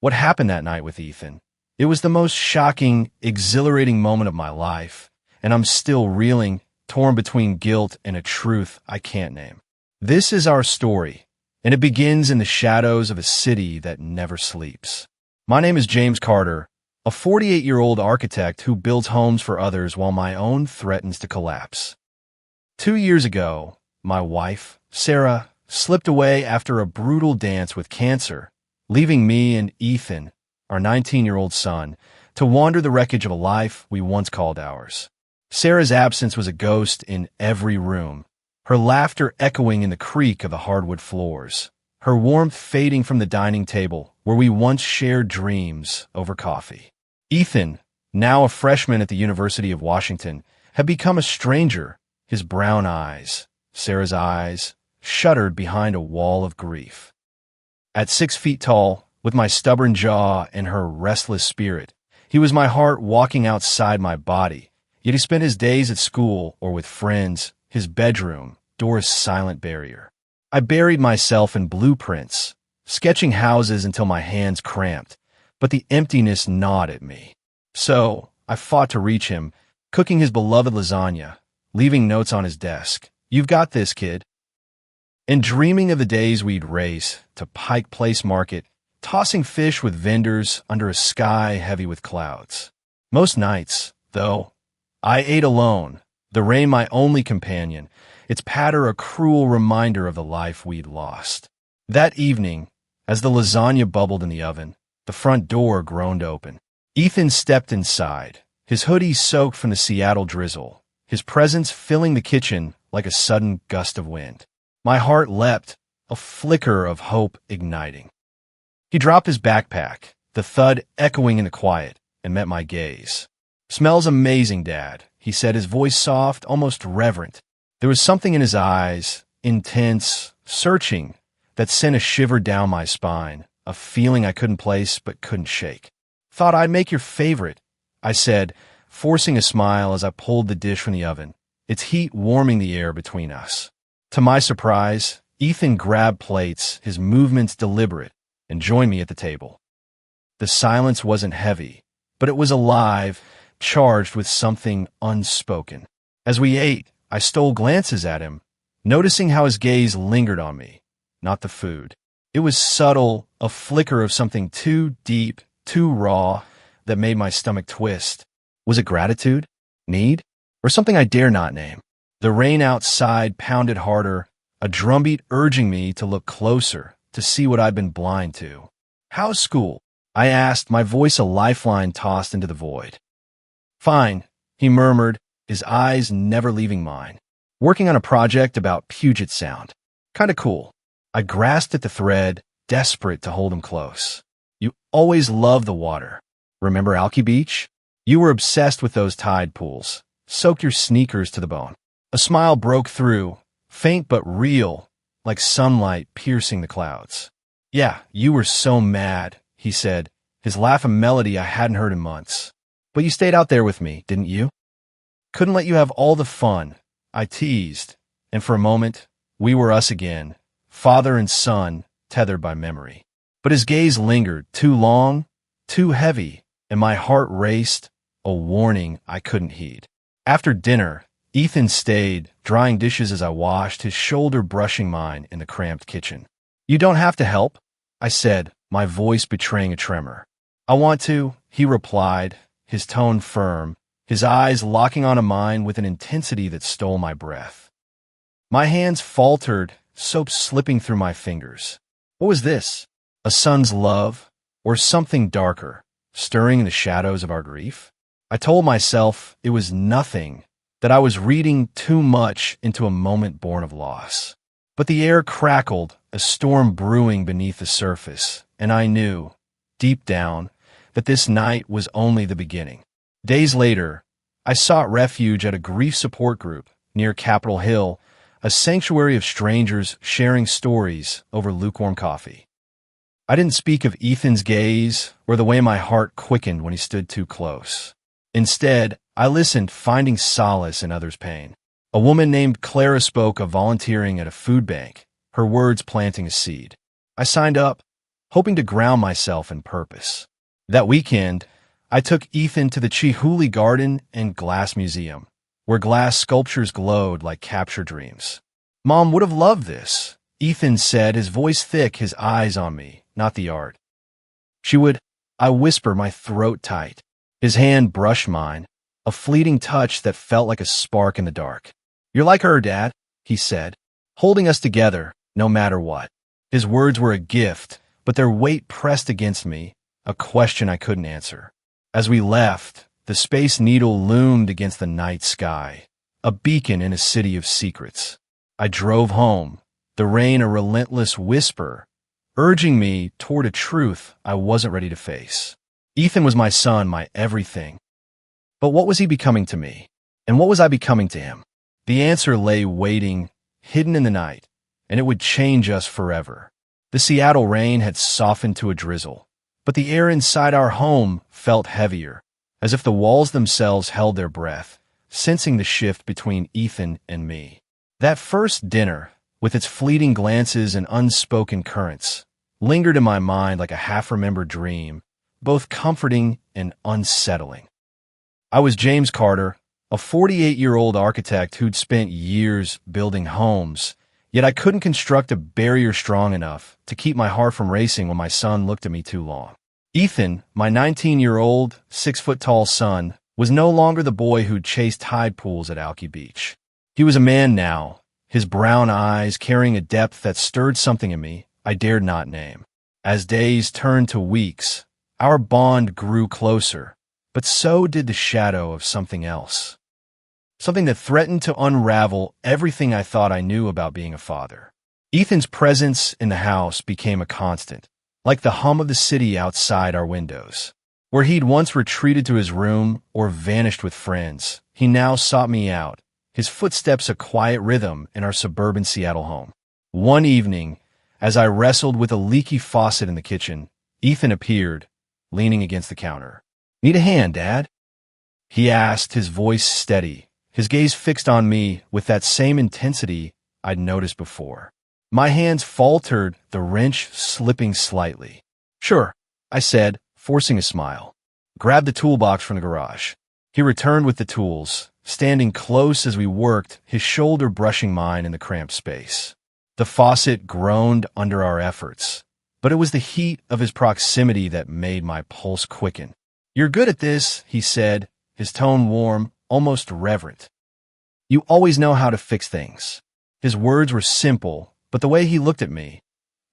what happened that night with Ethan. It was the most shocking, exhilarating moment of my life, and I'm still reeling, torn between guilt and a truth I can't name. This is our story, and it begins in the shadows of a city that never sleeps. My name is James Carter, a 48-year-old architect who builds homes for others while my own threatens to collapse. 2 years ago, my wife, Sarah, slipped away after a brutal dance with cancer, leaving me and Ethan, our 19-year-old son, to wander the wreckage of a life we once called ours. Sarah's absence was a ghost in every room, her laughter echoing in the creak of the hardwood floors, her warmth fading from the dining table where we once shared dreams over coffee. Ethan, now a freshman at the University of Washington, had become a stranger, his brown eyes, Sarah's eyes, shuttered behind a wall of grief. At 6 feet tall, with my stubborn jaw and her restless spirit, he was my heart walking outside my body, yet he spent his days at school or with friends, his bedroom, door's silent barrier. I buried myself in blueprints, sketching houses until my hands cramped, but the emptiness gnawed at me. So, I fought to reach him, cooking his beloved lasagna, leaving notes on his desk. "You've got this, kid." And dreaming of the days we'd race to Pike Place Market, tossing fish with vendors under a sky heavy with clouds. Most nights, though, I ate alone, the rain my only companion, its patter a cruel reminder of the life we'd lost. That evening, as the lasagna bubbled in the oven, the front door groaned open. Ethan stepped inside, his hoodie soaked from the Seattle drizzle, his presence filling the kitchen like a sudden gust of wind. My heart leapt, a flicker of hope igniting. He dropped his backpack, the thud echoing in the quiet, and met my gaze. "Smells amazing, Dad," he said, his voice soft, almost reverent. There was something in his eyes, intense, searching, that sent a shiver down my spine, a feeling I couldn't place but couldn't shake. "Thought I'd make your favorite," I said, forcing a smile as I pulled the dish from the oven, its heat warming the air between us. To my surprise, Ethan grabbed plates, his movements deliberate, and joined me at the table. The silence wasn't heavy, but it was alive, charged with something unspoken. As we ate, I stole glances at him, noticing how his gaze lingered on me, not the food. It was subtle, a flicker of something too deep, too raw, that made my stomach twist. Was it gratitude? Need? Or something I dare not name? The rain outside pounded harder, a drumbeat urging me to look closer, to see what I'd been blind to. "How's school?" I asked, my voice a lifeline tossed into the void. "Fine," he murmured, his eyes never leaving mine. "Working on a project about Puget Sound. Kinda cool." I grasped at the thread, desperate to hold him close. "You always loved the water. Remember Alki Beach? You were obsessed with those tide pools. Soaked your sneakers to the bone." A smile broke through, faint but real, like sunlight piercing the clouds. "Yeah, you were so mad," he said, his laugh a melody I hadn't heard in months. "But you stayed out there with me, didn't you? Couldn't let you have all the fun," I teased, and for a moment, we were us again, father and son, tethered by memory. But his gaze lingered, too long, too heavy, and my heart raced, a warning I couldn't heed. After dinner, Ethan stayed, drying dishes as I washed, his shoulder brushing mine in the cramped kitchen. "You don't have to help," I said, my voice betraying a tremor. "I want to," he replied, his tone firm, his eyes locking onto mine with an intensity that stole my breath. My hands faltered, soap slipping through my fingers. What was this? A son's love, or something darker, stirring in the shadows of our grief? I told myself it was nothing, that I was reading too much into a moment born of loss. But the air crackled, a storm brewing beneath the surface, and I knew, deep down, that this night was only the beginning. Days later, I sought refuge at a grief support group near Capitol Hill, a sanctuary of strangers sharing stories over lukewarm coffee. I didn't speak of Ethan's gaze or the way my heart quickened when he stood too close. Instead, I listened, finding solace in others' pain. A woman named Clara spoke of volunteering at a food bank, her words planting a seed. I signed up, hoping to ground myself in purpose. That weekend, I took Ethan to the Chihuly Garden and Glass Museum, where glass sculptures glowed like captured dreams. Mom would have loved this, Ethan said, his voice thick, his eyes on me, not the art. She would, I whisper, my throat tight. His hand brushed mine, a fleeting touch that felt like a spark in the dark. You're like her, Dad, he said, holding us together, no matter what. His words were a gift, but their weight pressed against me, a question I couldn't answer. As we left, the Space Needle loomed against the night sky, a beacon in a city of secrets. I drove home, the rain a relentless whisper, urging me toward a truth I wasn't ready to face. Ethan was my son, my everything. But what was he becoming to me? And what was I becoming to him? The answer lay waiting, hidden in the night, and it would change us forever. The Seattle rain had softened to a drizzle, but the air inside our home felt heavier, as if the walls themselves held their breath, sensing the shift between Ethan and me. That first dinner, with its fleeting glances and unspoken currents, lingered in my mind like a half-remembered dream, both comforting and unsettling. I was James Carter, a 48-year-old architect who'd spent years building homes, yet I couldn't construct a barrier strong enough to keep my heart from racing when my son looked at me too long. Ethan, my 19-year-old, 6-foot-tall son, was no longer the boy who'd chased tide pools at Alki Beach. He was a man now, his brown eyes carrying a depth that stirred something in me I dared not name. As days turned to weeks, our bond grew closer, but so did the shadow of something else. Something that threatened to unravel everything I thought I knew about being a father. Ethan's presence in the house became a constant, like the hum of the city outside our windows. Where he'd once retreated to his room or vanished with friends, he now sought me out, his footsteps a quiet rhythm in our suburban Seattle home. One evening, as I wrestled with a leaky faucet in the kitchen, Ethan appeared, leaning against the counter. "Need a hand, Dad?" he asked, his voice steady, his gaze fixed on me with that same intensity I'd noticed before. My hands faltered, the wrench slipping slightly. "Sure," I said, forcing a smile. "Grab the toolbox from the garage." He returned with the tools, standing close as we worked, his shoulder brushing mine in the cramped space. The faucet groaned under our efforts, but it was the heat of his proximity that made my pulse quicken. "You're good at this," he said, his tone warm, almost reverent. "You always know how to fix things." His words were simple, but the way he looked at me,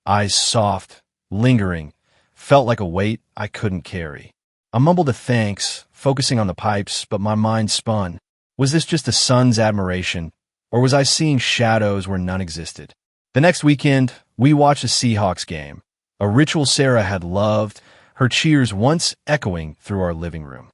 eyes soft, lingering, felt like a weight I couldn't carry. I mumbled a thanks, focusing on the pipes, but my mind spun. Was this just a son's admiration, or was I seeing shadows where none existed? The next weekend, we watched a Seahawks game, a ritual Sarah had loved, her cheers once echoing through our living room.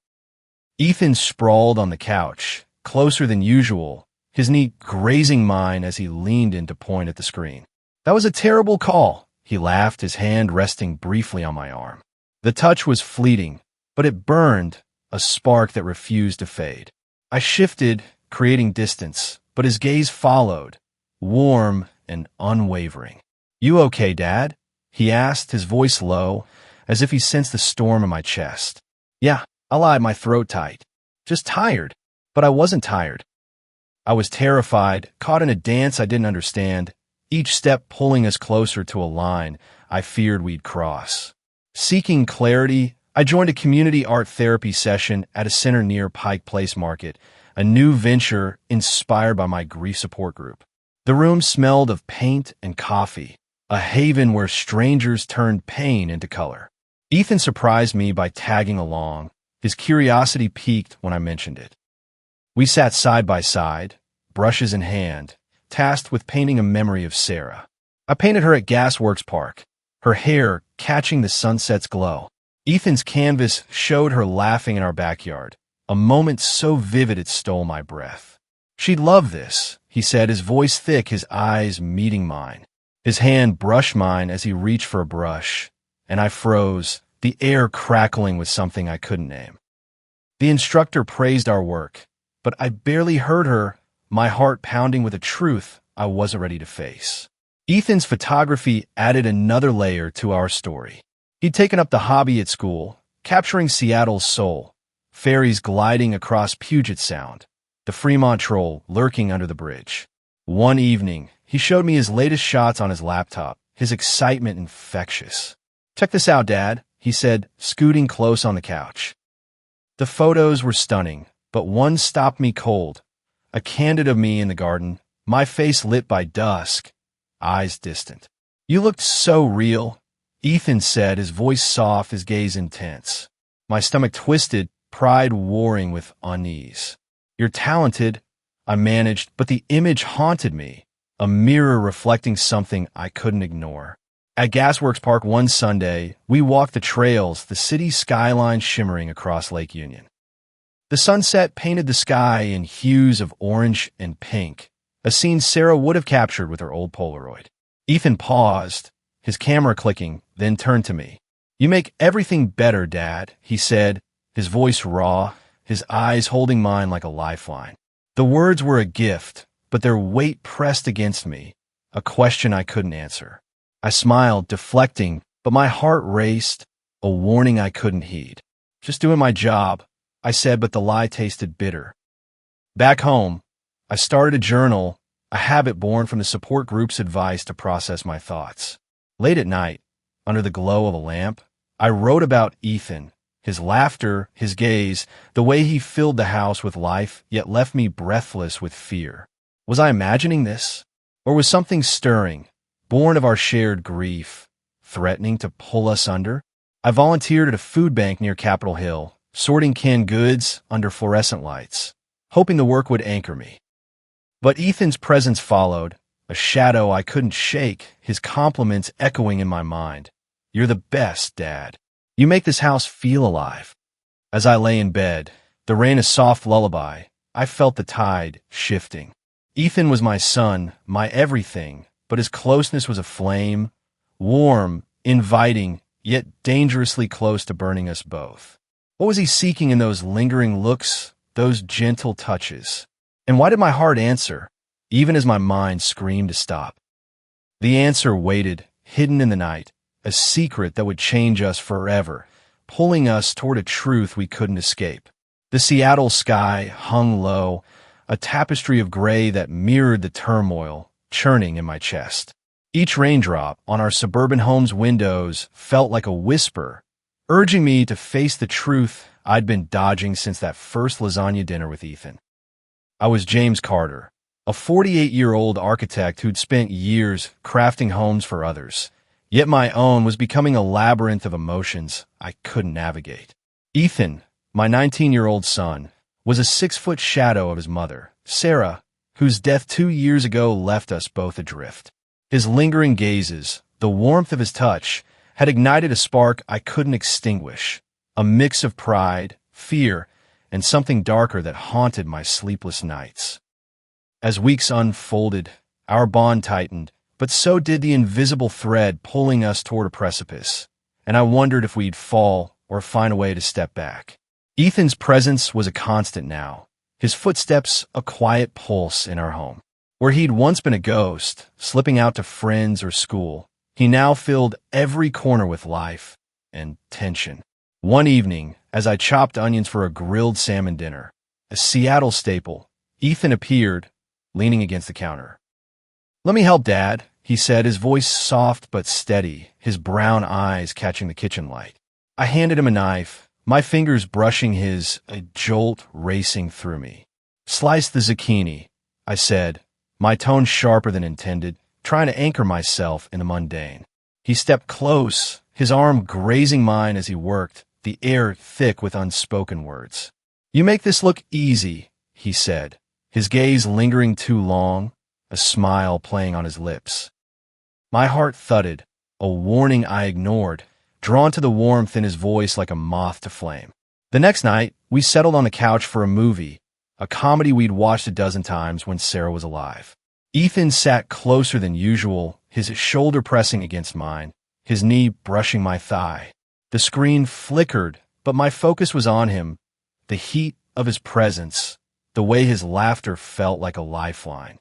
Ethan sprawled on the couch, closer than usual, his knee grazing mine as he leaned in to point at the screen. "That was a terrible call," he laughed, his hand resting briefly on my arm. The touch was fleeting, but it burned, a spark that refused to fade. I shifted, creating distance, but his gaze followed, warm and unwavering. "You okay, Dad?" he asked, his voice low, as if he sensed the storm in my chest. "Yeah," I lied, my throat tight. "Just tired." But I wasn't tired. I was terrified, caught in a dance I didn't understand, each step pulling us closer to a line I feared we'd cross. Seeking clarity, I joined a community art therapy session at a center near Pike Place Market, a new venture inspired by my grief support group. The room smelled of paint and coffee, a haven where strangers turned pain into color. Ethan surprised me by tagging along, his curiosity piqued when I mentioned it. We sat side by side, brushes in hand, tasked with painting a memory of Sarah. I painted her at Gasworks Park, her hair catching the sunset's glow. Ethan's canvas showed her laughing in our backyard, a moment so vivid it stole my breath. "She'd love this," he said, his voice thick, his eyes meeting mine. His hand brushed mine as he reached for a brush, and I froze, the air crackling with something I couldn't name. The instructor praised our work, but I barely heard her, my heart pounding with a truth I wasn't ready to face. Ethan's photography added another layer to our story. He'd taken up the hobby at school, capturing Seattle's soul, ferries gliding across Puget Sound, the Fremont Troll lurking under the bridge. One evening, he showed me his latest shots on his laptop, his excitement infectious. "Check this out, Dad," he said, scooting close on the couch. The photos were stunning, but one stopped me cold. A candid of me in the garden, my face lit by dusk, eyes distant. "You looked so real," Ethan said, his voice soft, his gaze intense. My stomach twisted, pride warring with unease. "You're talented," I managed, but the image haunted me, a mirror reflecting something I couldn't ignore. At Gasworks Park one Sunday, we walked the trails, the city skyline shimmering across Lake Union. The sunset painted the sky in hues of orange and pink, a scene Sarah would have captured with her old Polaroid. Ethan paused, his camera clicking, then turned to me. "You make everything better, Dad," he said, his voice raw, his eyes holding mine like a lifeline. The words were a gift, but their weight pressed against me, a question I couldn't answer. I smiled, deflecting, but my heart raced, a warning I couldn't heed. "Just doing my job," I said, but the lie tasted bitter. Back home, I started a journal, a habit born from the support group's advice to process my thoughts. Late at night, under the glow of a lamp, I wrote about Ethan, his laughter, his gaze, the way he filled the house with life, yet left me breathless with fear. Was I imagining this? Or was something stirring, born of our shared grief, threatening to pull us under? I volunteered at a food bank near Capitol Hill, sorting canned goods under fluorescent lights, hoping the work would anchor me. But Ethan's presence followed, a shadow I couldn't shake, his compliments echoing in my mind. "You're the best, Dad. You make this house feel alive." As I lay in bed, the rain a soft lullaby, I felt the tide shifting. Ethan was my son, my everything, but his closeness was a flame, warm, inviting, yet dangerously close to burning us both. What was he seeking in those lingering looks, those gentle touches? And why did my heart answer, even as my mind screamed to stop? The answer waited, hidden in the night, a secret that would change us forever, pulling us toward a truth we couldn't escape. The Seattle sky hung low, a tapestry of gray that mirrored the turmoil churning in my chest. Each raindrop on our suburban home's windows felt like a whisper, urging me to face the truth I'd been dodging since that first lasagna dinner with Ethan. I was James Carter, a 48-year-old architect who'd spent years crafting homes for others, yet my own was becoming a labyrinth of emotions I couldn't navigate. Ethan, my 19-year-old son, was a 6-foot shadow of his mother, Sarah, whose death 2 years ago left us both adrift. His lingering gazes, the warmth of his touch, had ignited a spark I couldn't extinguish, a mix of pride, fear, and something darker that haunted my sleepless nights. As weeks unfolded, our bond tightened, but so did the invisible thread pulling us toward a precipice, and I wondered if we'd fall or find a way to step back. Ethan's presence was a constant now, his footsteps a quiet pulse in our home. Where he'd once been a ghost, slipping out to friends or school, he now filled every corner with life and tension. One evening, as I chopped onions for a grilled salmon dinner, a Seattle staple, Ethan appeared, leaning against the counter. "Let me help, Dad," he said, his voice soft but steady, his brown eyes catching the kitchen light. I handed him a knife, my fingers brushing his, a jolt racing through me. "Slice the zucchini," I said, my tone sharper than intended, trying to anchor myself in the mundane. He stepped close, his arm grazing mine as he worked, the air thick with unspoken words. "You make this look easy," he said, his gaze lingering too long, a smile playing on his lips. My heart thudded, a warning I ignored, drawn to the warmth in his voice like a moth to flame. The next night, we settled on the couch for a movie, a comedy we'd watched a dozen times when Sarah was alive. Ethan sat closer than usual, his shoulder pressing against mine, his knee brushing my thigh. The screen flickered, but my focus was on him, the heat of his presence, the way his laughter felt like a lifeline.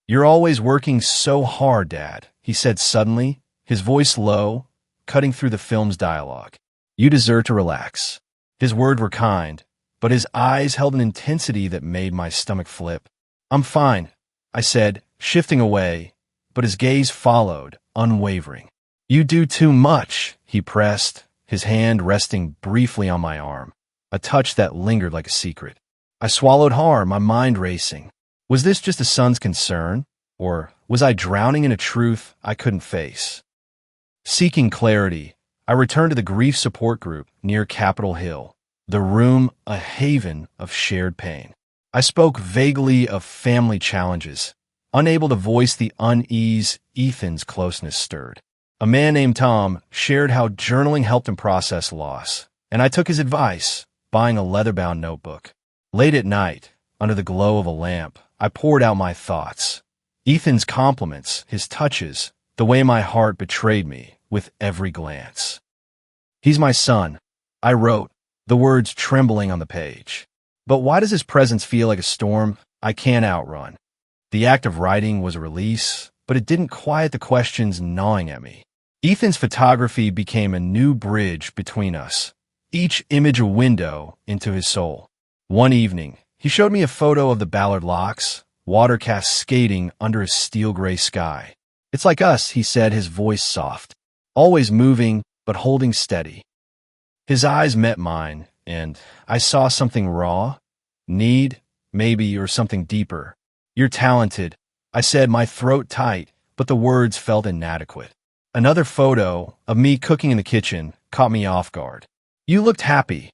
"You're always working so hard, Dad," he said suddenly, his voice low, cutting through the film's dialogue. "You deserve to relax." His words were kind, but his eyes held an intensity that made my stomach flip. "I'm fine," I said, shifting away, but his gaze followed, unwavering. "You do too much," he pressed, his hand resting briefly on my arm, a touch that lingered like a secret. I swallowed hard, my mind racing. Was this just a son's concern, or was I drowning in a truth I couldn't face? Seeking clarity, I returned to the grief support group near Capitol Hill, the room a haven of shared pain. I spoke vaguely of family challenges, unable to voice the unease Ethan's closeness stirred. A man named Tom shared how journaling helped him process loss, and I took his advice, buying a leather-bound notebook. Late at night, under the glow of a lamp, I poured out my thoughts. Ethan's compliments, his touches, the way my heart betrayed me with every glance. "He's my son," I wrote, the words trembling on the page. But why does his presence feel like a storm I can't outrun? The act of writing was a release, but it didn't quiet the questions gnawing at me. Ethan's photography became a new bridge between us, each image a window into his soul. One evening, he showed me a photo of the Ballard Locks, water cascading under a steel-gray sky. "It's like us," he said, his voice soft, always moving but holding steady. His eyes met mine, and I saw something raw, need, maybe, or something deeper. "You're talented," I said, my throat tight, but the words felt inadequate. Another photo of me cooking in the kitchen caught me off guard. "You looked happy,"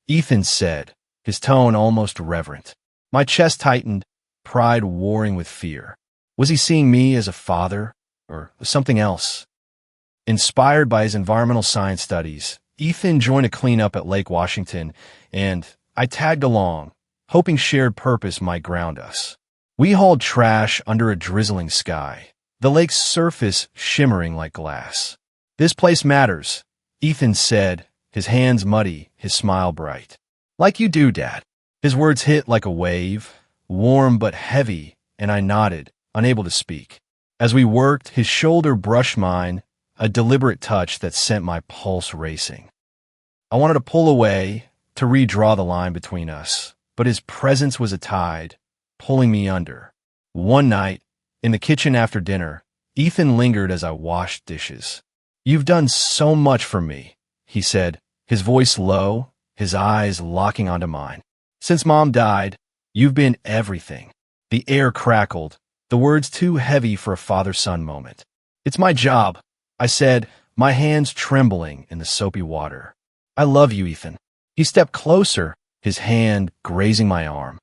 Ethan said, his tone almost reverent. My chest tightened, pride warring with fear. Was he seeing me as a father, or something else? Inspired by his environmental science studies, Ethan joined a cleanup at Lake Washington, and I tagged along, hoping shared purpose might ground us. We hauled trash under a drizzling sky, the lake's surface shimmering like glass. "This place matters," Ethan said, his hands muddy, his smile bright. "Like you do, Dad." His words hit like a wave, warm but heavy, and I nodded, unable to speak. As we worked, his shoulder brushed mine, a deliberate touch that sent my pulse racing. I wanted to pull away, to redraw the line between us, but his presence was a tide, pulling me under. One night, in the kitchen after dinner, Ethan lingered as I washed dishes. "You've done so much for me," he said, his voice low, his eyes locking onto mine. "Since Mom died, you've been everything." The air crackled, the words too heavy for a father-son moment. "It's my job," I said, my hands trembling in the soapy water. "I love you, Ethan." He stepped closer, his hand grazing my arm.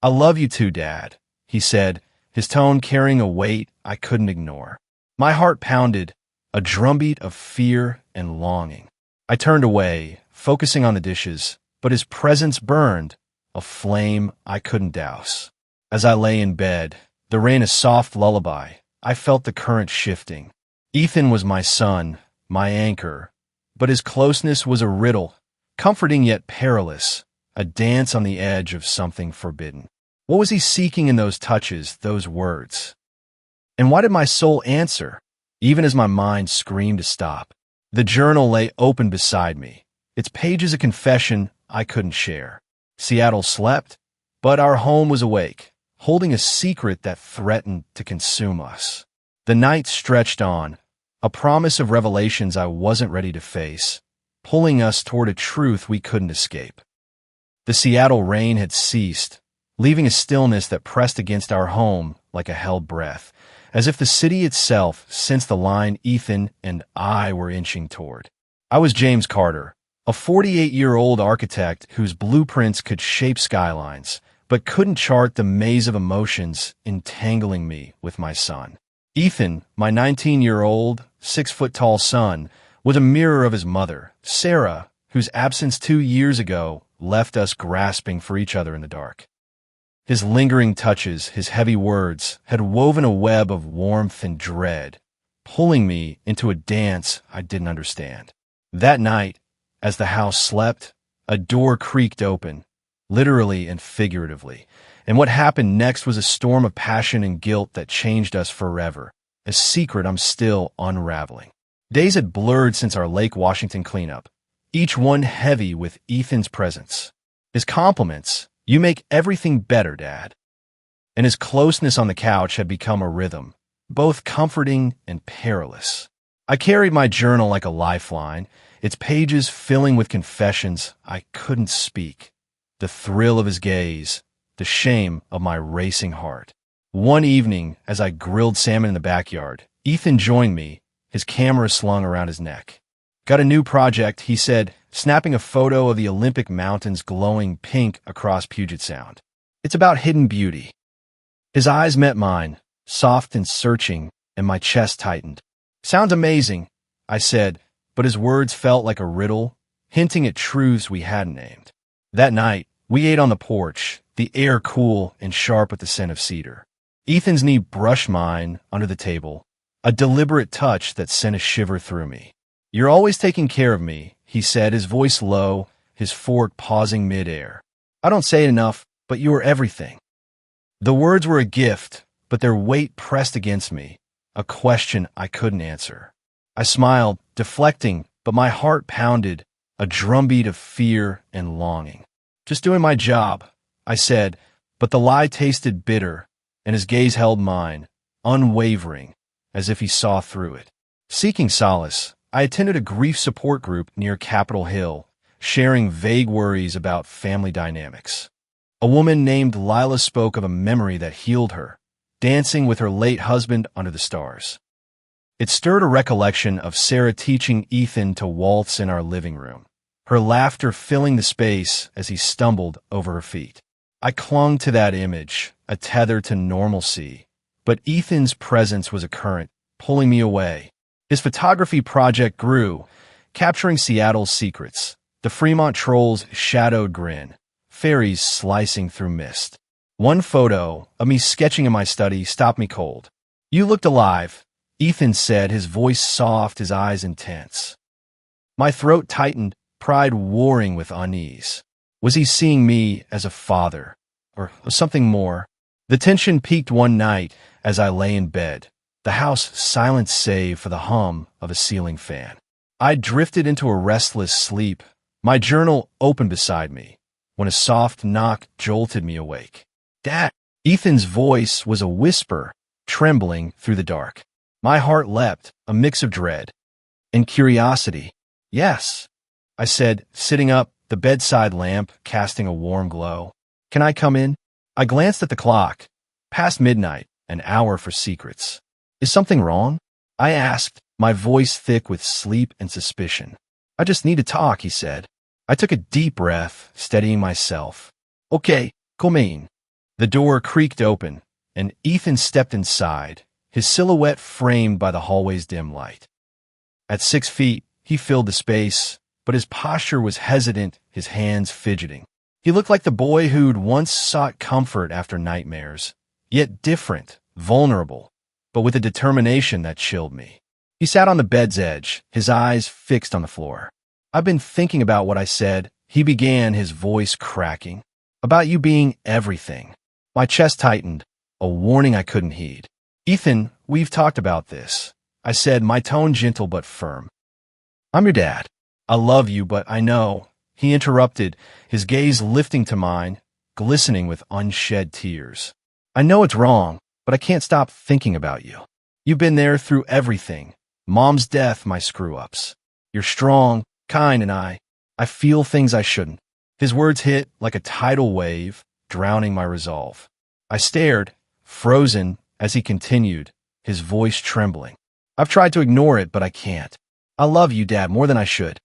"I love you too, Dad," he said, his tone carrying a weight I couldn't ignore. My heart pounded, a drumbeat of fear and longing. I turned away, focusing on the dishes, but his presence burned, a flame I couldn't douse. As I lay in bed, the rain a soft lullaby, I felt the current shifting. Ethan was my son, my anchor, but his closeness was a riddle, comforting yet perilous, a dance on the edge of something forbidden. What was he seeking in those touches, those words? And why did my soul answer, even as my mind screamed to stop? The journal lay open beside me, its pages a confession I couldn't share. Seattle slept, but our home was awake, holding a secret that threatened to consume us. The night stretched on, a promise of revelations I wasn't ready to face, pulling us toward a truth we couldn't escape. The Seattle rain had ceased, leaving a stillness that pressed against our home like a held breath, as if the city itself sensed the line Ethan and I were inching toward. I was James Carter, a 48-year-old architect whose blueprints could shape skylines, but couldn't chart the maze of emotions entangling me with my son. Ethan, my 19-year-old, 6-foot-tall son, was a mirror of his mother, Sarah, whose absence 2 years ago left us grasping for each other in the dark. His lingering touches, his heavy words, had woven a web of warmth and dread, pulling me into a dance I didn't understand. That night, as the house slept, a door creaked open, literally and figuratively, And what happened next was a storm of passion and guilt that changed us forever, a secret I'm still unraveling. Days had blurred since our Lake Washington cleanup, each one heavy with Ethan's presence. His compliments, "You make everything better, Dad." And his closeness on the couch had become a rhythm, both comforting and perilous. I carried my journal like a lifeline, its pages filling with confessions I couldn't speak. The thrill of his gaze, the shame of my racing heart. One evening, as I grilled salmon in the backyard, Ethan joined me, his camera slung around his neck. "Got a new project," he said, snapping a photo of the Olympic Mountains glowing pink across Puget Sound. "It's about hidden beauty." His eyes met mine, soft and searching, and my chest tightened. "Sounds amazing," I said, but his words felt like a riddle, hinting at truths we hadn't named. That night, we ate on the porch, the air cool and sharp with the scent of cedar. Ethan's knee brushed mine under the table, a deliberate touch that sent a shiver through me. "You're always taking care of me," he said, his voice low, his fork pausing midair. "I don't say it enough, but you are everything." The words were a gift, but their weight pressed against me, a question I couldn't answer. I smiled, deflecting, but my heart pounded, a drumbeat of fear and longing. "Just doing my job," I said, but the lie tasted bitter, and his gaze held mine, unwavering, as if he saw through it. Seeking solace, I attended a grief support group near Capitol Hill, sharing vague worries about family dynamics. A woman named Lila spoke of a memory that healed her, dancing with her late husband under the stars. It stirred a recollection of Sarah teaching Ethan to waltz in our living room, her laughter filling the space as he stumbled over her feet. I clung to that image, a tether to normalcy, but Ethan's presence was a current, pulling me away. His photography project grew, capturing Seattle's secrets, the Fremont Trolls' shadowed grin, fairies slicing through mist. One photo of me sketching in my study stopped me cold. "You looked alive," Ethan said, his voice soft, his eyes intense. My throat tightened, pride warring with unease. Was he seeing me as a father, or something more? The tension peaked one night as I lay in bed, the house silent save for the hum of a ceiling fan. I drifted into a restless sleep, my journal open beside me, when a soft knock jolted me awake. "Dad!" Ethan's voice was a whisper, trembling through the dark. My heart leapt, a mix of dread and curiosity. "Yes," I said, sitting up, the bedside lamp casting a warm glow. "Can I come in?" I glanced at the clock. Past midnight, an hour for secrets. "Is something wrong?" I asked, my voice thick with sleep and suspicion. "I just need to talk," he said. I took a deep breath, steadying myself. "Okay, come in." The door creaked open, and Ethan stepped inside, his silhouette framed by the hallway's dim light. At 6 feet, he filled the space, but his posture was hesitant, his hands fidgeting. He looked like the boy who'd once sought comfort after nightmares, yet different, vulnerable, but with a determination that chilled me. He sat on the bed's edge, his eyes fixed on the floor. "I've been thinking about what I said," he began, his voice cracking. "About you being everything." My chest tightened, a warning I couldn't heed. "Ethan, we've talked about this," I said, my tone gentle but firm. "I'm your dad. I love you, but I know," he interrupted, his gaze lifting to mine, glistening with unshed tears. "I know it's wrong, but I can't stop thinking about you. You've been there through everything. Mom's death, my screw-ups. You're strong, kind, and I feel things I shouldn't." His words hit like a tidal wave, drowning my resolve. I stared, frozen, as he continued, his voice trembling. "I've tried to ignore it, but I can't. I love you, Dad, more than I should."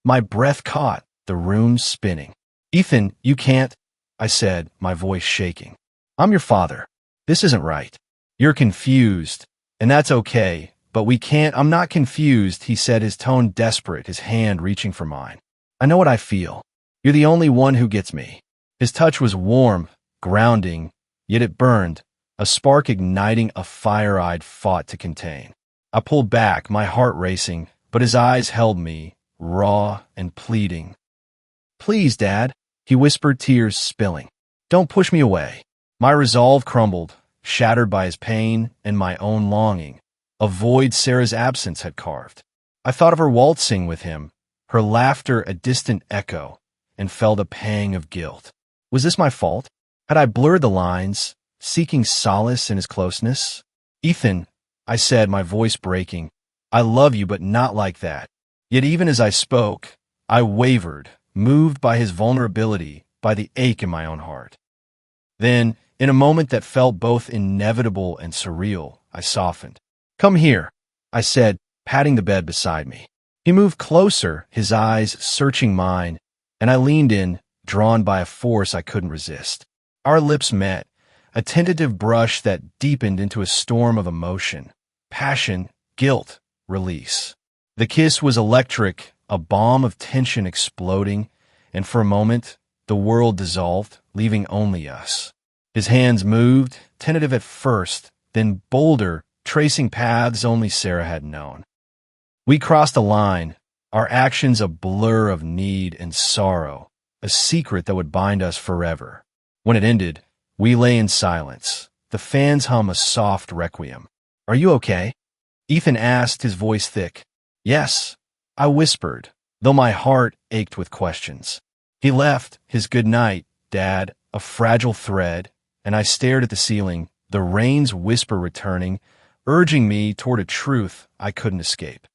My breath caught, the room spinning. "Ethan, you can't," I said, my voice shaking. "I'm your father. This isn't right. You're confused, and that's okay, but we can't." "I'm not confused," he said, his tone desperate, his hand reaching for mine. "I know what I feel. You're the only one who gets me." His touch was warm, grounding, yet it burned, a spark igniting a fire I'd fought to contain. I pulled back, my heart racing, but his eyes held me, raw and pleading. "Please, Dad," he whispered, tears spilling. Don't push me away. My resolve crumbled, shattered by his pain and my own longing, a void Sarah's absence had carved. I thought of her waltzing with him, her laughter a distant echo, and felt a pang of guilt. Was this my fault? Had I blurred the lines, seeking solace in his closeness? Ethan, I said, my voice breaking, I love you, but not like that. Yet even as I spoke, I wavered, moved by his vulnerability, by the ache in my own heart. Then, in a moment that felt both inevitable and surreal, I softened. Come here, I said, patting the bed beside me. He moved closer, his eyes searching mine, and I leaned in, drawn by a force I couldn't resist. Our lips met, a tentative brush that deepened into a storm of emotion, passion, guilt, release. The kiss was electric, a bomb of tension exploding, and for a moment, the world dissolved, leaving only us. His hands moved, tentative at first, then bolder, tracing paths only Sarah had known. We crossed a line, our actions a blur of need and sorrow, a secret that would bind us forever. When it ended, we lay in silence, the fans hum a soft requiem. Are you okay? Ethan asked, his voice thick. Yes, I whispered, though my heart ached with questions. He left, his good night, Dad, a fragile thread, and I stared at the ceiling, the rain's whisper returning, urging me toward a truth I couldn't escape.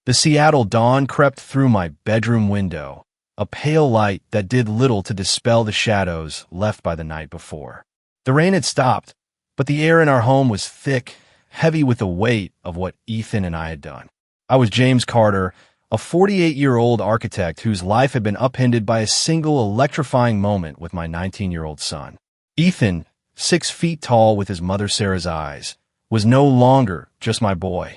The Seattle dawn crept through my bedroom window, a pale light that did little to dispel the shadows left by the night before. The rain had stopped, but the air in our home was thick, heavy with the weight of what Ethan and I had done. I was James Carter, a 48-year-old architect whose life had been upended by a single electrifying moment with my 19-year-old son. Ethan, 6 feet tall with his mother Sarah's eyes, was no longer just my boy.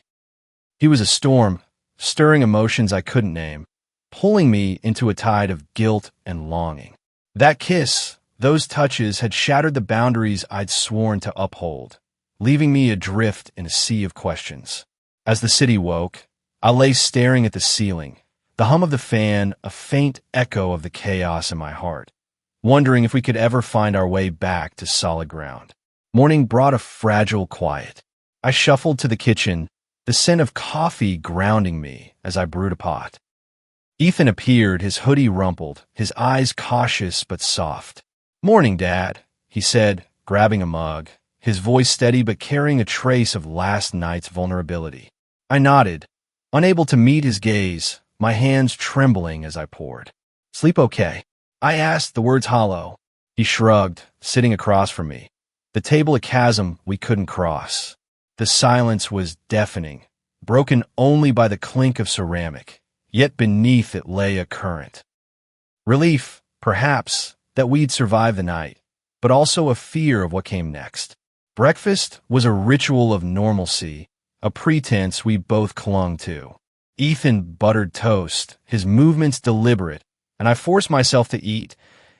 He was a storm, stirring emotions I couldn't name, pulling me into a tide of guilt and longing. That kiss, those touches had shattered the boundaries I'd sworn to uphold, leaving me adrift in a sea of questions. As the city woke, I lay staring at the ceiling, the hum of the fan a faint echo of the chaos in my heart, wondering if we could ever find our way back to solid ground. Morning brought a fragile quiet. I shuffled to the kitchen, the scent of coffee grounding me as I brewed a pot. Ethan appeared, his hoodie rumpled, his eyes cautious but soft. "Morning, Dad," he said, grabbing a mug, his voice steady but carrying a trace of last night's vulnerability. I nodded, unable to meet his gaze, my hands trembling as I poured. "Sleep okay?" I asked, the words hollow. He shrugged, sitting across from me, the table a chasm we couldn't cross. The silence was deafening, broken only by the clink of ceramic, yet beneath it lay a current. Relief, perhaps, that we'd survive the night, but also a fear of what came next. Breakfast was a ritual of normalcy, a pretense we both clung to. Ethan buttered toast, his movements deliberate, and I forced myself to eat,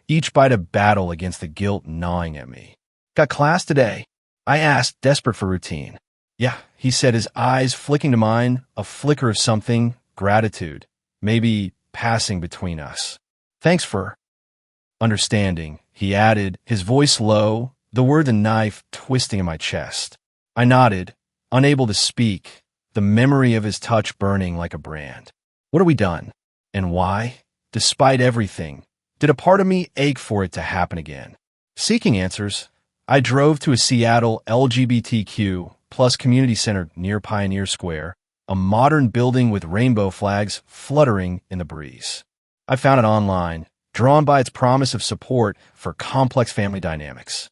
each bite a battle against the guilt gnawing at me. "Got class today?" I asked, desperate for routine. "Yeah," he said, his eyes flicking to mine, a flicker of something, gratitude, maybe passing between us. "Thanks for understanding," he added, his voice low, the word a knife twisting in my chest. I nodded, unable to speak, the memory of his touch burning like a brand. What are we done? And why? Despite everything, did a part of me ache for it to happen again? Seeking answers, I drove to a Seattle LGBTQ+ community center near Pioneer Square, a modern building with rainbow flags fluttering in the breeze. I found it online, drawn by its promise of support for complex family dynamics.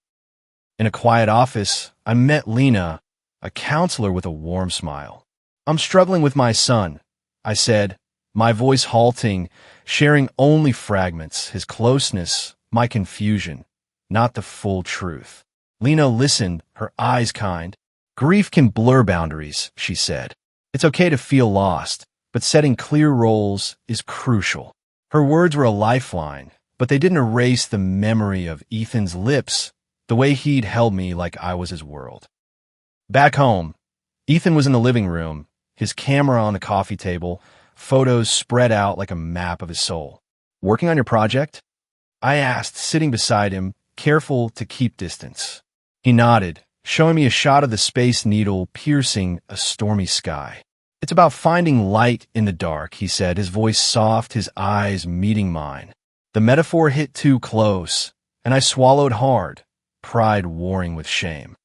In a quiet office, I met Lena, a counselor with a warm smile. "I'm struggling with my son," I said, my voice halting, sharing only fragments, his closeness, my confusion, not the full truth. Lena listened, her eyes kind. "Grief can blur boundaries," she said. "It's okay to feel lost, but setting clear roles is crucial." Her words were a lifeline, but they didn't erase the memory of Ethan's lips, the way he'd held me like I was his world. Back home, Ethan was in the living room, his camera on the coffee table, photos spread out like a map of his soul. "Working on your project?" I asked, sitting beside him, careful to keep distance. He nodded, showing me a shot of the Space Needle piercing a stormy sky. It's about finding light in the dark, he said, his voice soft, his eyes meeting mine. The metaphor hit too close, and I swallowed hard, pride warring with shame.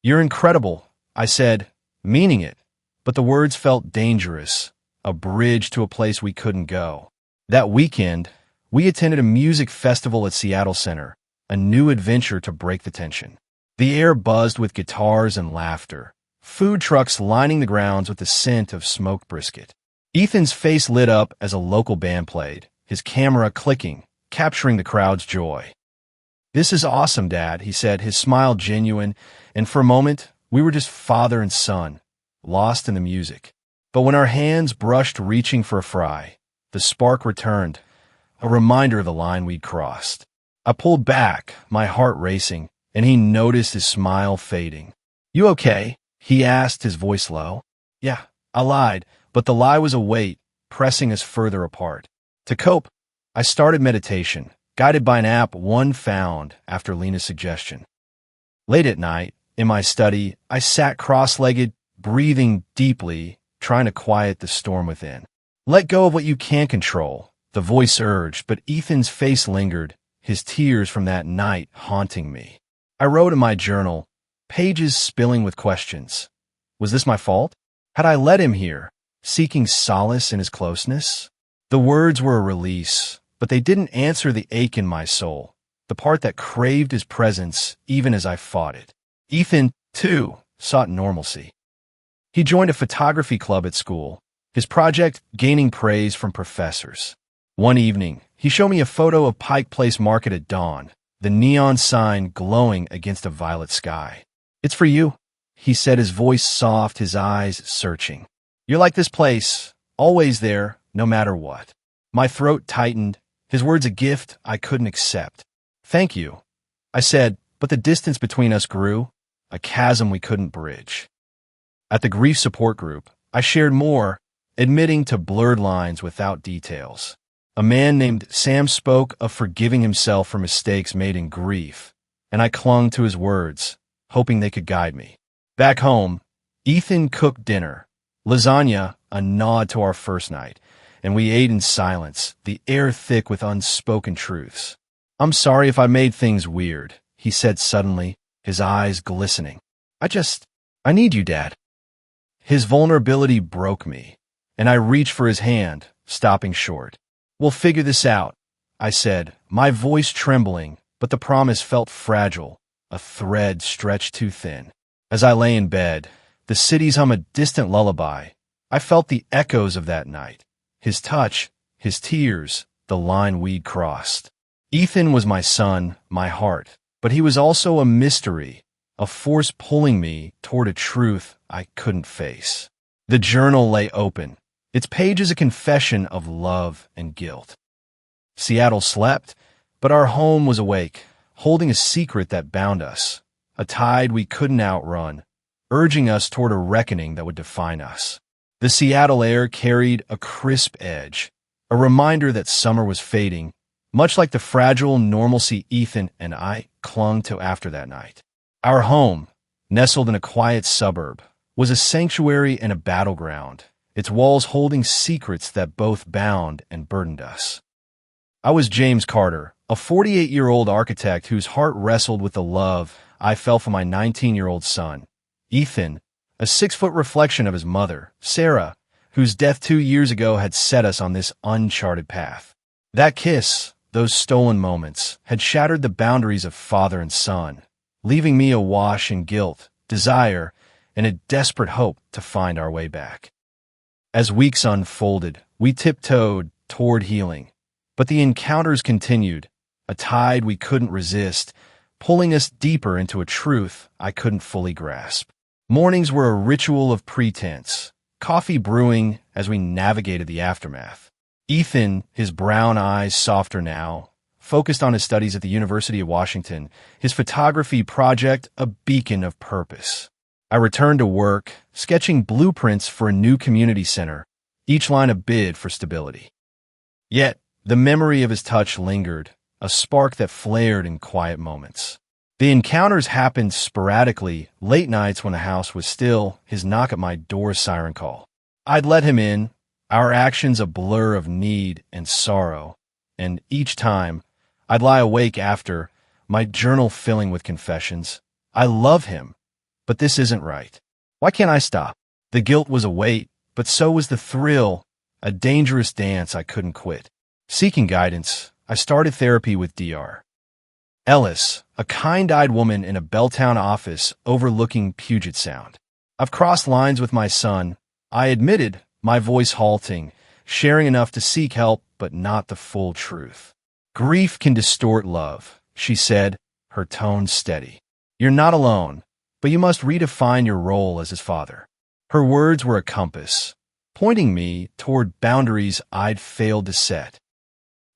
You're incredible, I said, meaning it, but the words felt dangerous, a bridge to a place we couldn't go. That weekend, we attended a music festival at Seattle Center, a new adventure to break the tension. The air buzzed with guitars and laughter, food trucks lining the grounds with the scent of smoked brisket. Ethan's face lit up as a local band played, his camera clicking, capturing the crowd's joy. "This is awesome, Dad," he said, his smile genuine, and for a moment, we were just father and son, lost in the music. But when our hands brushed reaching for a fry, the spark returned, a reminder of the line we'd crossed. I pulled back, my heart racing, and he noticed his smile fading. "You okay?" he asked, his voice low. "Yeah," I lied, but the lie was a weight, pressing us further apart. To cope, I started meditation, guided by an app one found after Lena's suggestion. Late at night, in my study, I sat cross-legged, breathing deeply, trying to quiet the storm within. "Let go of what you can't control," the voice urged, but Ethan's face lingered, his tears from that night haunting me. I wrote in my journal, pages spilling with questions. Was this my fault? Had I led him here, seeking solace in his closeness? The words were a release, but they didn't answer the ache in my soul, the part that craved his presence even as I fought it. Ethan, too, sought normalcy. He joined a photography club at school, his project gaining praise from professors. One evening, he showed me a photo of Pike Place Market at dawn, the neon sign glowing against a violet sky. "It's for you," he said, his voice soft, his eyes searching. "You're like this place, always there, no matter what." My throat tightened, his words a gift I couldn't accept. "Thank you," I said, but the distance between us grew, a chasm we couldn't bridge. At the grief support group, I shared more, admitting to blurred lines without details. A man named Sam spoke of forgiving himself for mistakes made in grief, and I clung to his words, hoping they could guide me. Back home, Ethan cooked dinner, lasagna, a nod to our first night, and we ate in silence, the air thick with unspoken truths. "I'm sorry if I made things weird," he said suddenly, his eyes glistening. I need you, Dad." His vulnerability broke me, and I reached for his hand, stopping short. "We'll figure this out," I said, my voice trembling, but the promise felt fragile, a thread stretched too thin. As I lay in bed, the city's hum a distant lullaby. I felt the echoes of that night, his touch, his tears, the line we'd crossed. Ethan was my son, my heart, but he was also a mystery, a force pulling me toward a truth I couldn't face. The journal lay open, its pages a confession of love and guilt. Seattle slept, but our home was awake, holding a secret that bound us, a tide we couldn't outrun, urging us toward a reckoning that would define us. The Seattle air carried a crisp edge, a reminder that summer was fading, much like the fragile normalcy Ethan and I clung to after that night. Our home, nestled in a quiet suburb, was a sanctuary and a battleground, its walls holding secrets that both bound and burdened us. I was James Carter, a 48-year-old architect whose heart wrestled with the love I felt for my 19-year-old son. Ethan, a 6-foot reflection of his mother, Sarah, whose death 2 years ago had set us on this uncharted path. That kiss, those stolen moments, had shattered the boundaries of father and son, leaving me awash in guilt, desire, and a desperate hope to find our way back. As weeks unfolded, we tiptoed toward healing, but the encounters continued, a tide we couldn't resist, pulling us deeper into a truth I couldn't fully grasp. Mornings were a ritual of pretense, coffee brewing as we navigated the aftermath. Ethan, his brown eyes softer now, focused on his studies at the University of Washington, his photography project a beacon of purpose. I returned to work, sketching blueprints for a new community center, each line a bid for stability. Yet, the memory of his touch lingered, a spark that flared in quiet moments. The encounters happened sporadically, late nights when the house was still, his knock at my door siren call. I'd let him in, our actions a blur of need and sorrow, and each time, I'd lie awake after, my journal filling with confessions. I love him, but this isn't right. Why can't I stop? The guilt was a weight, but so was the thrill, a dangerous dance I couldn't quit. Seeking guidance, I started therapy with Dr. Ellis, a kind-eyed woman in a Belltown office overlooking Puget Sound. I've crossed lines with my son, I admitted, my voice halting, sharing enough to seek help but not the full truth. Grief can distort love, she said, her tone steady. You're not alone, but you must redefine your role as his father. Her words were a compass, pointing me toward boundaries I'd failed to set.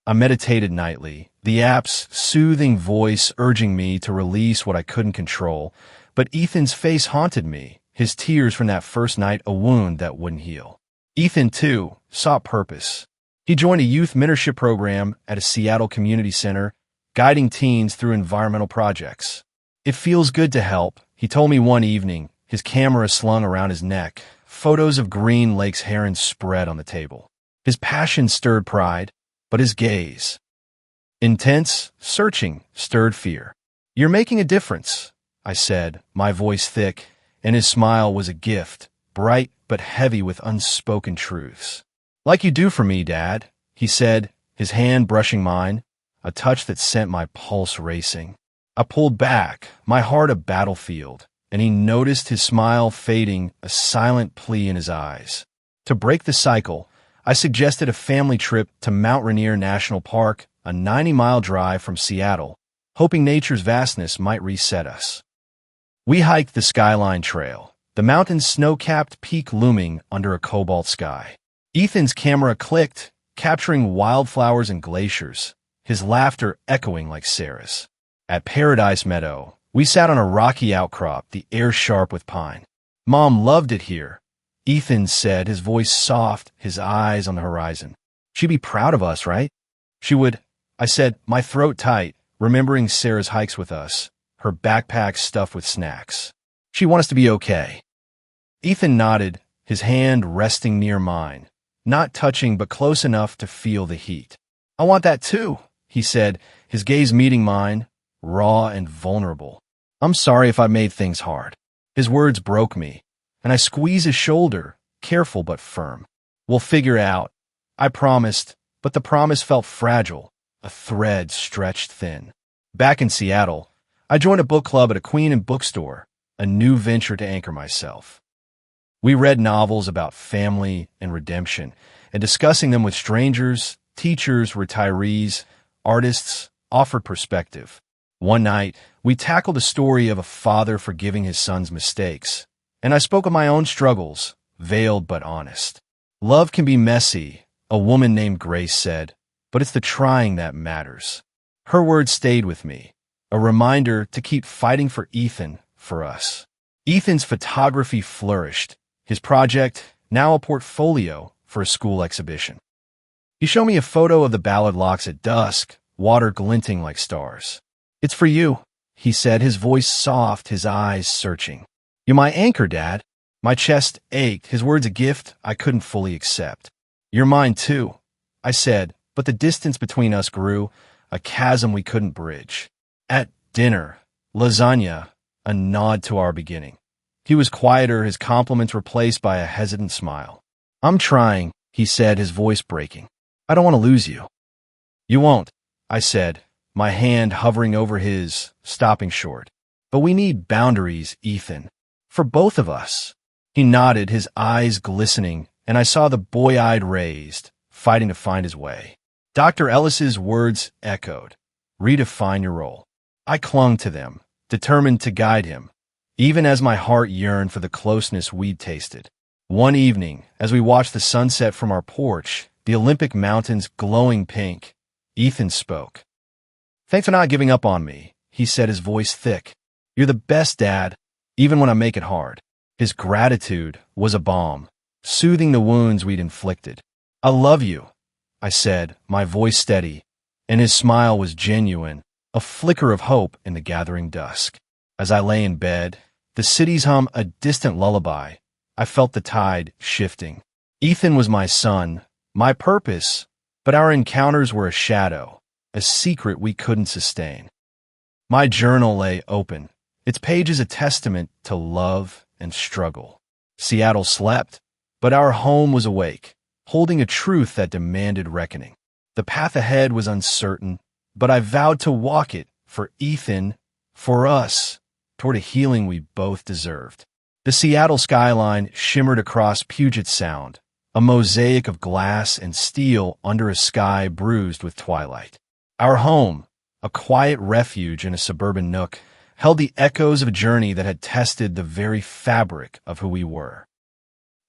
I meditated nightly, the app's soothing voice urging me to release what I couldn't control, but Ethan's face haunted me, his tears from that first night a wound that wouldn't heal. Ethan, too, sought purpose. He joined a youth mentorship program at a Seattle community center, guiding teens through environmental projects. It feels good to help, he told me one evening, his camera slung around his neck, photos of Green Lake's herons spread on the table. His passion stirred pride, but his gaze, intense, searching, stirred fear. You're making a difference, I said, my voice thick, and his smile was a gift, bright but heavy with unspoken truths. Like you do for me, Dad, he said, his hand brushing mine, a touch that sent my pulse racing. I pulled back, my heart a battlefield, and he noticed his smile fading, a silent plea in his eyes. To break the cycle, I suggested a family trip to Mount Rainier National Park, a 90-mile drive from Seattle, hoping nature's vastness might reset us. We hiked the Skyline Trail, the mountain's snow-capped peak looming under a cobalt sky. Ethan's camera clicked, capturing wildflowers and glaciers, his laughter echoing like Sarah's. At Paradise Meadow, we sat on a rocky outcrop, the air sharp with pine. Mom loved it here, Ethan said, his voice soft, his eyes on the horizon. She'd be proud of us, right? She would, I said, my throat tight, remembering Sarah's hikes with us, her backpack stuffed with snacks. She'd want us to be okay. Ethan nodded, his hand resting near mine, not touching but close enough to feel the heat. I want that too, he said, his gaze meeting mine, raw and vulnerable. I'm sorry if I made things hard. His words broke me, and I squeezed his shoulder, careful but firm. We'll figure it out, I promised, but the promise felt fragile, a thread stretched thin. Back in Seattle, I joined a book club at a Queen and bookstore, a new venture to anchor myself. We read novels about family and redemption, and discussing them with strangers, teachers, retirees, artists, offered perspective. One night, we tackled a story of a father forgiving his son's mistakes, and I spoke of my own struggles, veiled but honest. Love can be messy, a woman named Grace said, but it's the trying that matters. Her words stayed with me, a reminder to keep fighting for Ethan, for us. Ethan's photography flourished, his project, now a portfolio for a school exhibition. He showed me a photo of the Ballard Locks at dusk, water glinting like stars. It's for you, he said, his voice soft, his eyes searching. You're my anchor, Dad. My chest ached, his words a gift I couldn't fully accept. You're mine too, I said, but the distance between us grew, a chasm we couldn't bridge. At dinner, lasagna, a nod to our beginning. He was quieter, his compliments replaced by a hesitant smile. I'm trying, he said, his voice breaking. I don't want to lose you. You won't, I said, my hand hovering over his, stopping short. But we need boundaries, Ethan. For both of us. He nodded, his eyes glistening, and I saw the boy-eyed raised, fighting to find his way. Dr. Ellis's words echoed. Redefine your role. I clung to them, determined to guide him, even as my heart yearned for the closeness we'd tasted. One evening, as we watched the sunset from our porch, the Olympic Mountains glowing pink, Ethan spoke. Thanks for not giving up on me, he said, his voice thick. You're the best, Dad, even when I make it hard. His gratitude was a balm, soothing the wounds we'd inflicted. I love you, I said, my voice steady, and his smile was genuine, a flicker of hope in the gathering dusk. As I lay in bed, the city's hum a distant lullaby, I felt the tide shifting. Ethan was my son, my purpose, but our encounters were a shadow, a secret we couldn't sustain. My journal lay open, its pages a testament to love and struggle. Seattle slept, but our home was awake, holding a truth that demanded reckoning. The path ahead was uncertain, but I vowed to walk it for Ethan, for us, toward a healing we both deserved. The Seattle skyline shimmered across Puget Sound, a mosaic of glass and steel under a sky bruised with twilight. Our home, a quiet refuge in a suburban nook, held the echoes of a journey that had tested the very fabric of who we were.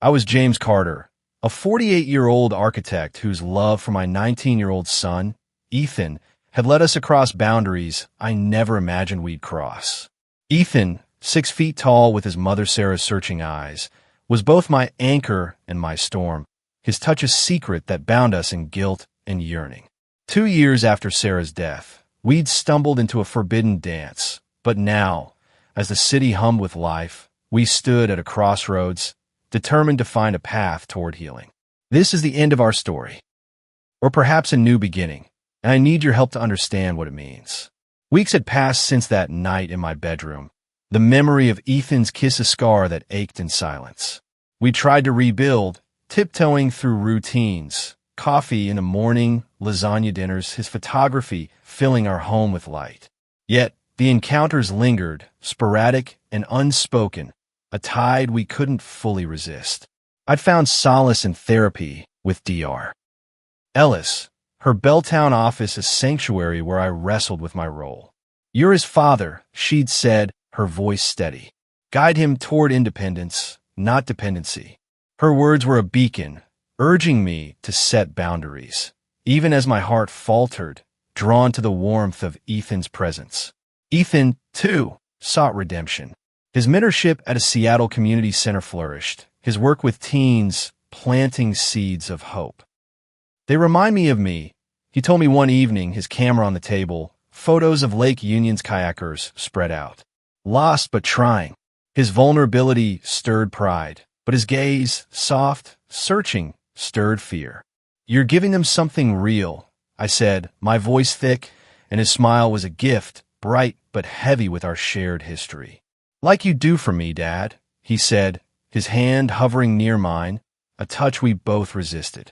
I was James Carter, a 48-year-old architect whose love for my 19-year-old son, Ethan, had led us across boundaries I never imagined we'd cross. Ethan, 6 feet tall with his mother Sarah's searching eyes, was both my anchor and my storm, his touch a secret that bound us in guilt and yearning. 2 years after Sarah's death, we'd stumbled into a forbidden dance, but now, as the city hummed with life, we stood at a crossroads, determined to find a path toward healing. This is the end of our story, or perhaps a new beginning, and I need your help to understand what it means. Weeks had passed since that night in my bedroom, the memory of Ethan's kiss a scar that ached in silence. We tried to rebuild, tiptoeing through routines, coffee in the morning, lasagna dinners, his photography filling our home with light. Yet, the encounters lingered, sporadic and unspoken, a tide we couldn't fully resist. I'd found solace in therapy with Dr. Ellis, her Belltown office a sanctuary where I wrestled with my role. "You're his father," she'd said, her voice steady. "Guide him toward independence, not dependency." Her words were a beacon, urging me to set boundaries, even as my heart faltered, drawn to the warmth of Ethan's presence. Ethan, too, sought redemption. His mentorship at a Seattle community center flourished, his work with teens planting seeds of hope. "They remind me of me," he told me one evening, his camera on the table, photos of Lake Union's kayakers spread out. Lost but trying. His vulnerability stirred pride, but his gaze, soft, searching, stirred fear. "You're giving them something real," I said, my voice thick, and his smile was a gift, bright but heavy with our shared history. "Like you do for me, Dad," he said, his hand hovering near mine, a touch we both resisted.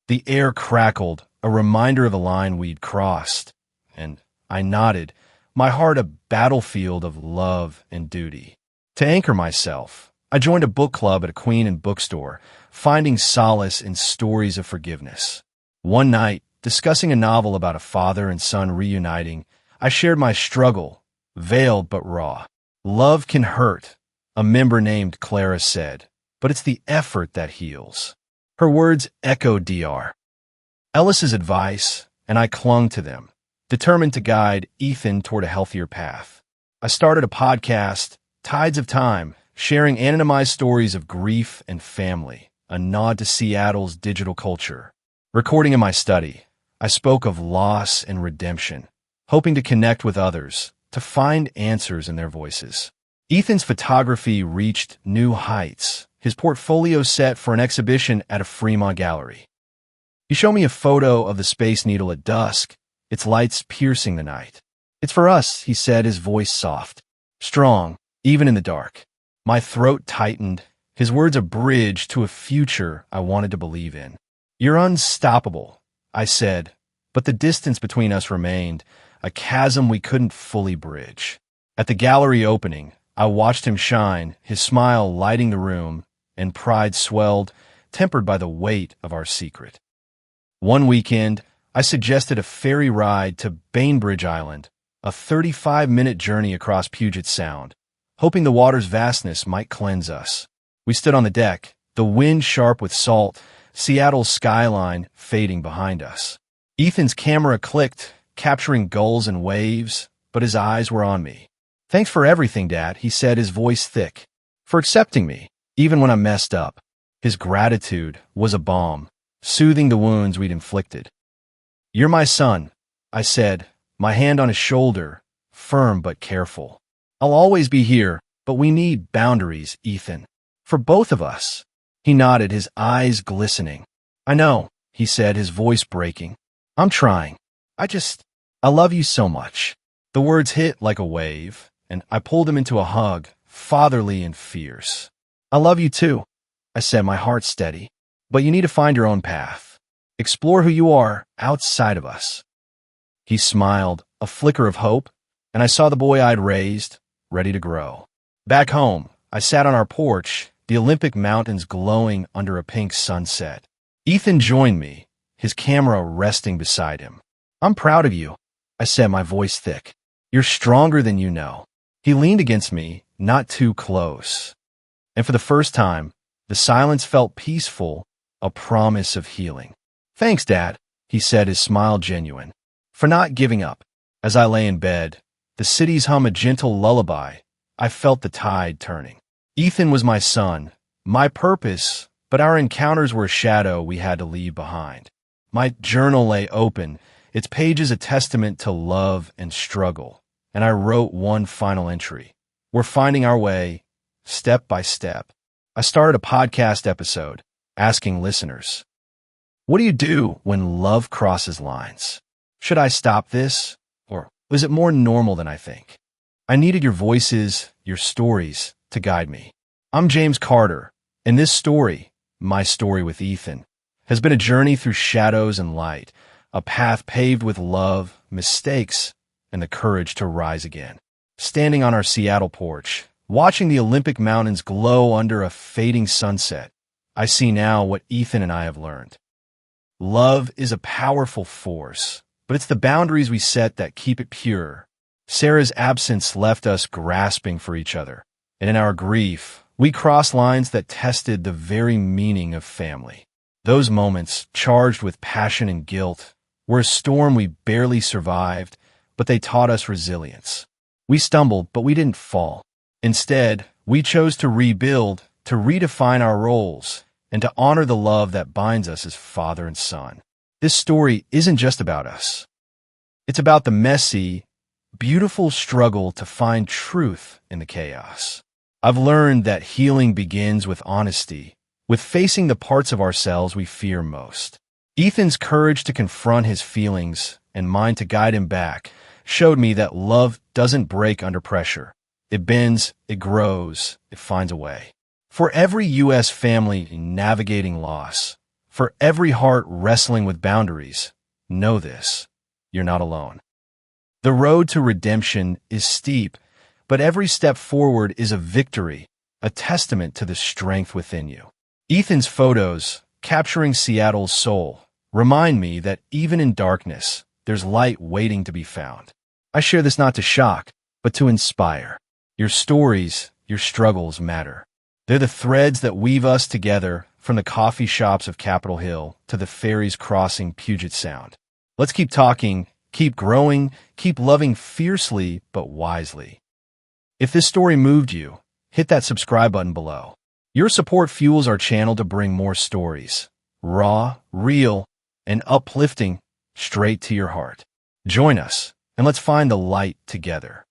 The air crackled, a reminder of a line we'd crossed, and I nodded, my heart a battlefield of love and duty. To anchor myself, I joined a book club at a Queen and bookstore, finding solace in stories of forgiveness. One night, discussing a novel about a father and son reuniting, I shared my struggle, veiled but raw. "Love can hurt," a member named Clara said, "but it's the effort that heals." Her words echoed Dr. Ellis's advice, and I clung to them, determined to guide Ethan toward a healthier path. I started a podcast, Tides of Time, sharing anonymized stories of grief and family, a nod to Seattle's digital culture. Recording in my study, I spoke of loss and redemption, hoping to connect with others, to find answers in their voices. Ethan's photography reached new heights, his portfolio set for an exhibition at a Fremont gallery. He showed me a photo of the Space Needle at dusk, its lights piercing the night. "It's for us," he said, his voice soft, strong, even in the dark. My throat tightened, his words a bridge to a future I wanted to believe in. "You're unstoppable," I said, but the distance between us remained, a chasm we couldn't fully bridge. At the gallery opening, I watched him shine, his smile lighting the room, and pride swelled, tempered by the weight of our secret. One weekend, I suggested a ferry ride to Bainbridge Island, a 35-minute journey across Puget Sound, hoping the water's vastness might cleanse us. We stood on the deck, the wind sharp with salt, Seattle's skyline fading behind us. Ethan's camera clicked, capturing gulls and waves, but his eyes were on me. "Thanks for everything, Dad," he said, his voice thick. "For accepting me, even when I messed up." His gratitude was a balm, soothing the wounds we'd inflicted. "You're my son," I said, my hand on his shoulder, firm but careful. I'll always be here, but we need boundaries, Ethan. For both of us. He nodded, his eyes glistening. I know, he said, his voice breaking. I'm trying. I love you so much. The words hit like a wave, and I pulled him into a hug, fatherly and fierce. I love you too, I said, my heart steady. But you need to find your own path. Explore who you are outside of us. He smiled, a flicker of hope, and I saw the boy I'd raised, ready to grow. Back home, I sat on our porch, the Olympic Mountains glowing under a pink sunset. Ethan joined me, his camera resting beside him. I'm proud of you, I said, my voice thick. You're stronger than you know. He leaned against me, not too close. And for the first time, the silence felt peaceful, a promise of healing. Thanks, Dad, he said, his smile genuine. For not giving up. As I lay in bed, the city's hum a gentle lullaby. I felt the tide turning. Ethan was my son, my purpose, but our encounters were a shadow we had to leave behind. My journal lay open, its pages a testament to love and struggle, and I wrote one final entry. We're finding our way, step by step. I started a podcast episode, asking listeners, what do you do when love crosses lines? Should I stop this, or is it more normal than I think? I needed your voices, your stories, to guide me. I'm James Carter, and this story, my story with Ethan, has been a journey through shadows and light, a path paved with love, mistakes, and the courage to rise again. Standing on our Seattle porch, watching the Olympic Mountains glow under a fading sunset, I see now what Ethan and I have learned. Love is a powerful force, but it's the boundaries we set that keep it pure. Sarah's absence left us grasping for each other, and in our grief, we crossed lines that tested the very meaning of family. Those moments, charged with passion and guilt, were a storm we barely survived, but they taught us resilience. We stumbled, but we didn't fall. Instead, we chose to rebuild, to redefine our roles, and to honor the love that binds us as father and son. This story isn't just about us. It's about the messy, beautiful struggle to find truth in the chaos. I've learned that healing begins with honesty, with facing the parts of ourselves we fear most. Ethan's courage to confront his feelings and mine to guide him back showed me that love doesn't break under pressure. It bends, it grows, it finds a way. For every U.S. family navigating loss, for every heart wrestling with boundaries, know this, you're not alone. The road to redemption is steep, but every step forward is a victory, a testament to the strength within you. Ethan's photos, capturing Seattle's soul, remind me that even in darkness, there's light waiting to be found. I share this not to shock, but to inspire. Your stories, your struggles matter. They're the threads that weave us together, from the coffee shops of Capitol Hill to the ferries crossing Puget Sound. Let's keep talking, keep growing, keep loving fiercely but wisely. If this story moved you, hit that subscribe button below. Your support fuels our channel to bring more stories, raw, real, and uplifting, straight to your heart. Join us, and let's find the light together.